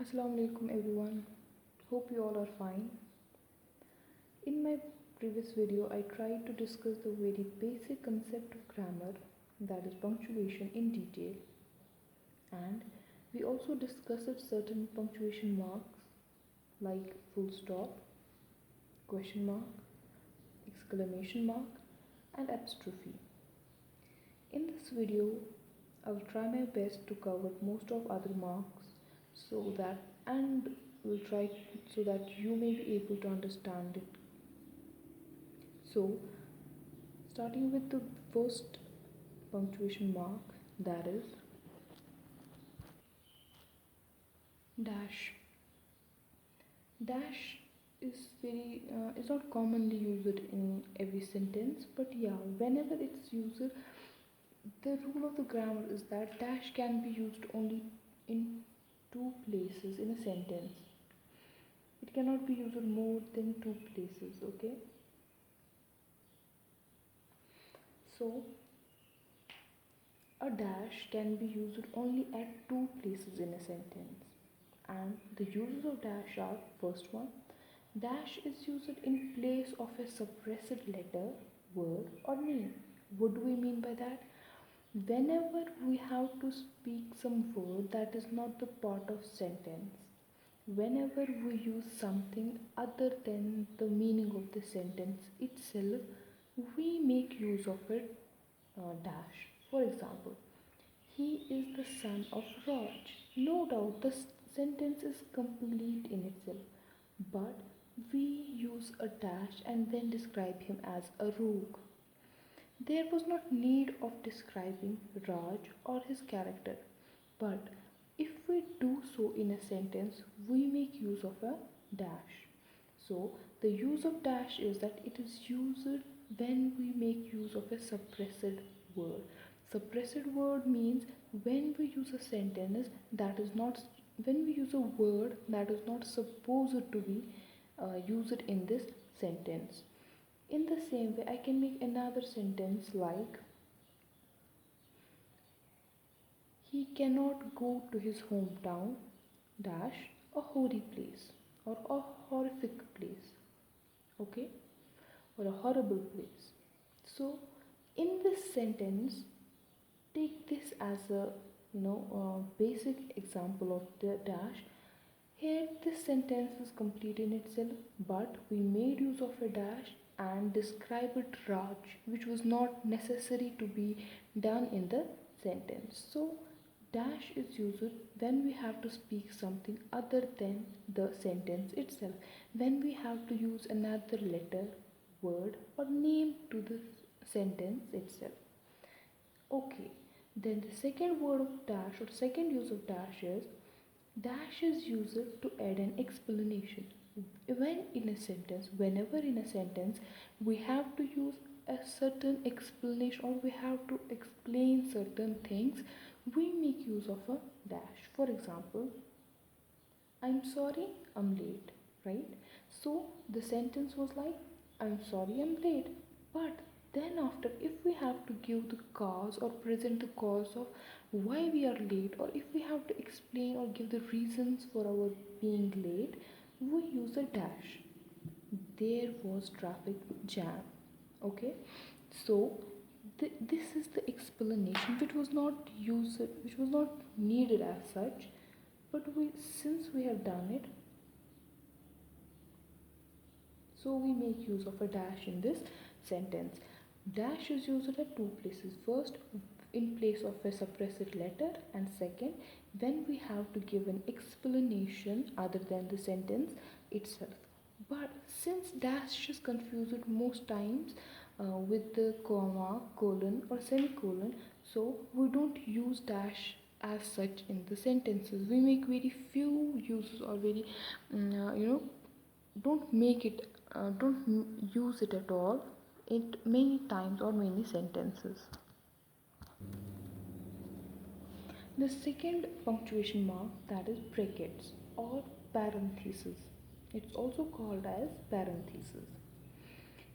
Assalamu alaikum everyone. Hope you all are fine. In my previous video, I tried to discuss the very basic concept of grammar, that is punctuation, in detail, and we also discussed certain punctuation marks like full stop, question mark, exclamation mark, and apostrophe. In this video, I will try my best to cover most of other marks so that and will try so that you may be able to understand it. So, starting with the first punctuation mark, that is dash. Dash is not commonly used in every sentence, but yeah, whenever it's used, the rule of the grammar is that dash can be used only in two places in a sentence. It cannot be used more than two places, okay? So, a dash can be used only at two places in a sentence. And the uses of dash are: first one, dash is used in place of a suppressed letter, word, or name. What do we mean by that? Whenever we have to speak some word that is not the part of sentence, whenever we use something other than the meaning of the sentence itself, we make use of it dash. For example, he is the son of Raj. No doubt the sentence is complete in itself, but we use a dash and then describe him as a rogue. There was not need of describing Raj or his character, but if we do so in a sentence, we make use of a dash. So, the use of dash is that it is used when we make use of a suppressed word. Suppressed word means when we use a sentence that is not, when we use a word that is not supposed to be used in this sentence. In the same way, I can make another sentence like, he cannot go to his hometown dash a hoary place or a horrific place, okay, or a horrible place. So, in this sentence, take this as a basic example of the dash. Here, this sentence is complete in itself, but we made use of a dash and described Raj, which was not necessary to be done in the sentence. So, dash is used when we have to speak something other than the sentence itself, when we have to use another letter, word, or name to the sentence itself. Okay, then the second word of dash or second use of dash is used to add an explanation. Whenever in a sentence we have to use a certain explanation or we have to explain certain things, we make use of a dash. For example, I'm sorry, I'm late, right? So the sentence was like, I'm sorry, I'm late. But then, after, if we have to give the cause or present the cause of why we are late, or if we have to explain or give the reasons for our being late, we use a dash. There was traffic jam. Okay, so this is the explanation which was not needed as such, but since we have done it, so we make use of a dash in this sentence. Dash is used at two places. First, in place of a suppressed letter, and second, when we have to give an explanation other than the sentence itself. But since dash is confused most times with the comma, colon, or semicolon, so we don't use dash as such in the sentences. We make very few uses, or very, don't make it, don't use it at all in many times or many sentences. The second punctuation mark, that is brackets or parentheses. It's also called as parentheses.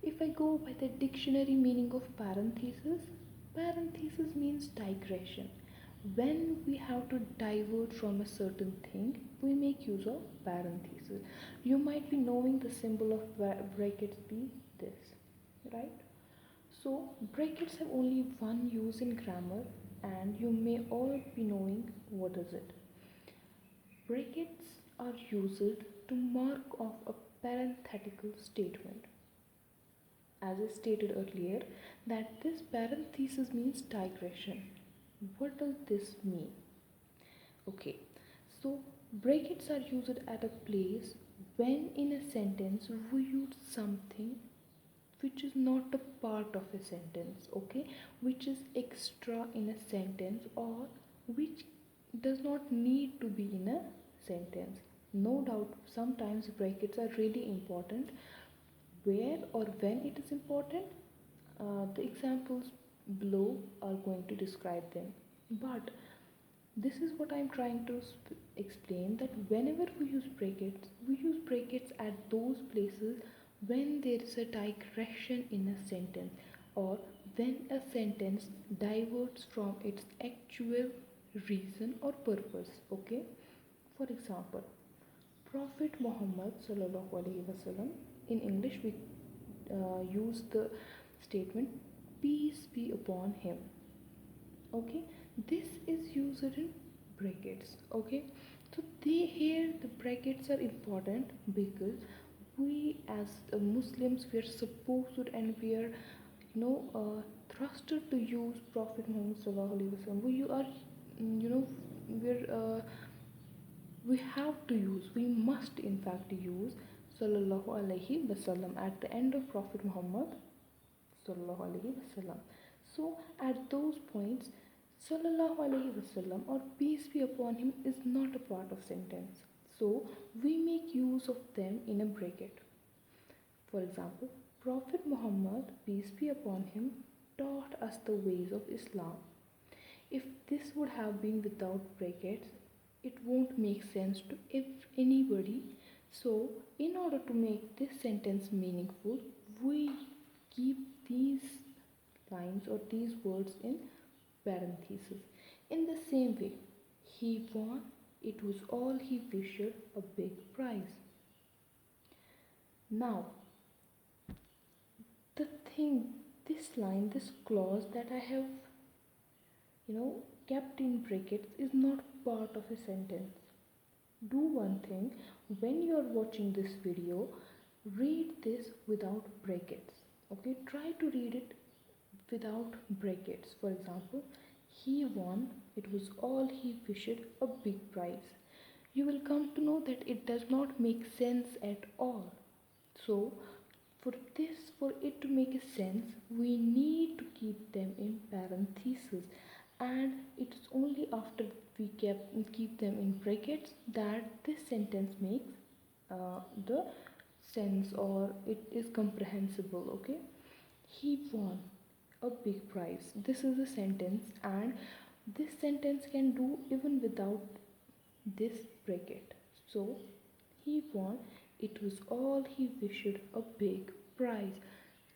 If I go by the dictionary meaning of parentheses, parentheses means digression. when we have to divert from a certain thing, we make use of parentheses. You might be knowing the symbol of brackets be this, right? So brackets have only one use in grammar, and you may all be knowing what is it. Brackets are used to mark off a parenthetical statement. As I stated earlier, that this parenthesis means digression. What does this mean? Okay, so brackets are used at a place when in a sentence we use something which is not a part of a sentence, okay, which is extra in a sentence, or which does not need to be in a sentence. No doubt sometimes brackets are really important. Where or when it is important, the examples below are going to describe them. But this is what I'm trying to explain, that whenever we use brackets at those places when there is a digression in a sentence, or when a sentence diverts from its actual reason or purpose. Okay, for example, Prophet Muhammad sallallahu alaihi wasallam. In English, we use the statement "Peace be upon him." Okay, this is used in brackets. Okay, so here the brackets are important because we as Muslims, we are supposed and we are trusted to use Prophet Muhammad sallallahu alaihi wasallam. We are we're we have to use, we must in fact use sallallahu alaihi wasallam at the end of Prophet Muhammad sallallahu alaihi wasallam. So at those points, sallallahu alaihi wasallam or peace be upon him is not a part of sentence. So we make use of them in a bracket. For example, Prophet Muhammad, peace be upon him, taught us the ways of Islam. If this would have been without brackets, it won't make sense to anybody. So, in order to make this sentence meaningful, we keep these lines or these words in parentheses. In the same way, he won, it was all he wished, a big prize. Now, the thing, this line, this clause that I have kept in brackets is not part of a sentence. Do one thing, when you are watching this video, read this without brackets. Okay, try to read it without brackets. For example, he won, it was all he wished, a big prize. You will come to know that it does not make sense at all. So for it to make a sense, we need to keep them in parentheses, and it's only after we keep them in brackets that this sentence makes the sense, or it is comprehensible. Okay, he won a big prize. This is a sentence, and this sentence can do even without this bracket. So he won, it was all he wished, a big prize.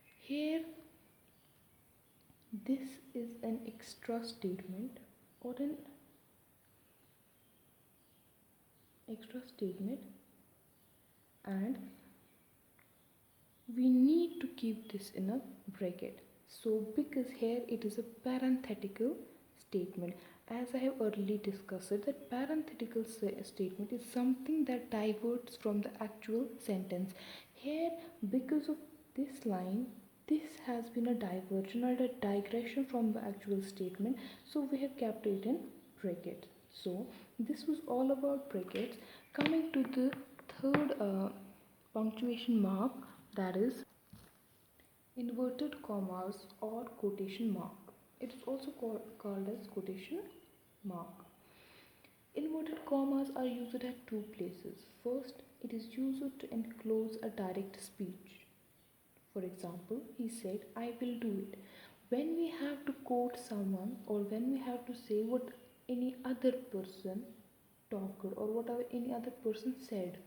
Here, this is an extra statement or an extra statement, and we need to keep this in a bracket. So because here it is a parenthetical statement, as I have earlier discussed it, that parenthetical statement is something that diverts from the actual sentence. Here, because of this line, this has been a diversion or a digression from the actual statement, so we have kept it in brackets. So this was all about brackets. Coming to the third punctuation mark, that is inverted commas or quotation mark. It is also called as quotation mark. Inverted commas are used at two places. First, it is used to enclose a direct speech. For example, he said, I will do it. When we have to quote someone, or when we have to say what any other person talked or whatever any other person said,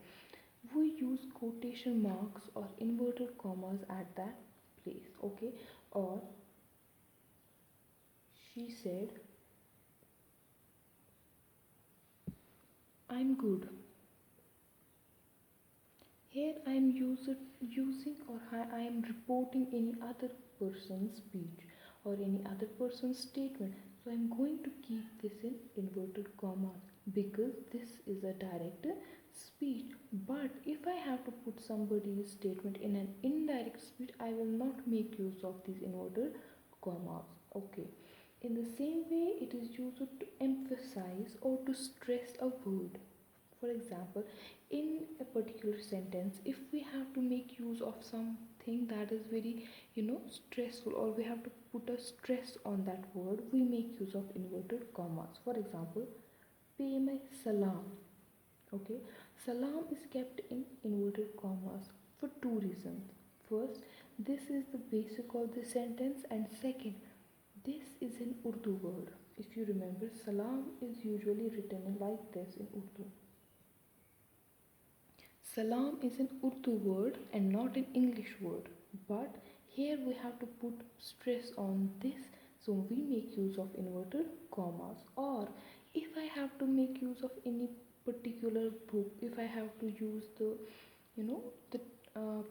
we use quotation marks or inverted commas at that place. Okay, or she said I'm good. Here I am using or I am reporting any other person's speech or any other person's statement. So I am going to keep this in inverted commas because this is a direct speech. But if I have to put somebody's statement in an indirect speech, I will not make use of these inverted commas. Okay. In the same way, it is used to emphasize or to stress a word. For example, in a particular sentence, if we have to make use of something that is very, stressful, or we have to put a stress on that word, we make use of inverted commas. For example, pay my salam. Okay, salam is kept in inverted commas for two reasons. First, this is the basic of the sentence, and second, this is an Urdu word. If you remember, salam is usually written like this in Urdu. Salam is an Urdu word and not an English word, but here we have to put stress on this, so we make use of inverted commas. Or if I have to make use of any particular book, if I have to use you know, the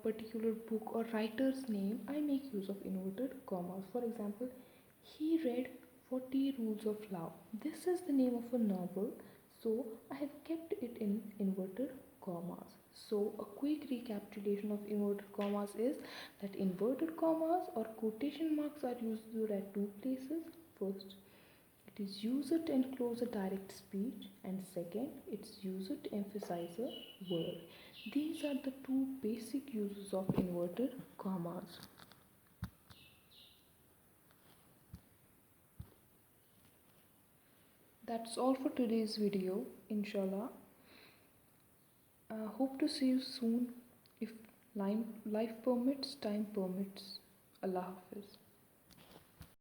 particular book or writer's name, I make use of inverted commas. For example, he read 40 Rules of Love. This is the name of a novel, so I have kept it in inverted commas. So a quick recapitulation of inverted commas is that inverted commas or quotation marks are used at two places. First, it is used to enclose a direct speech, and second, it's used to emphasize a word. These are the two basic uses of inverted commas. That's all for today's video, inshallah. Hope to see you soon if life permits, time permits. Allah Hafiz.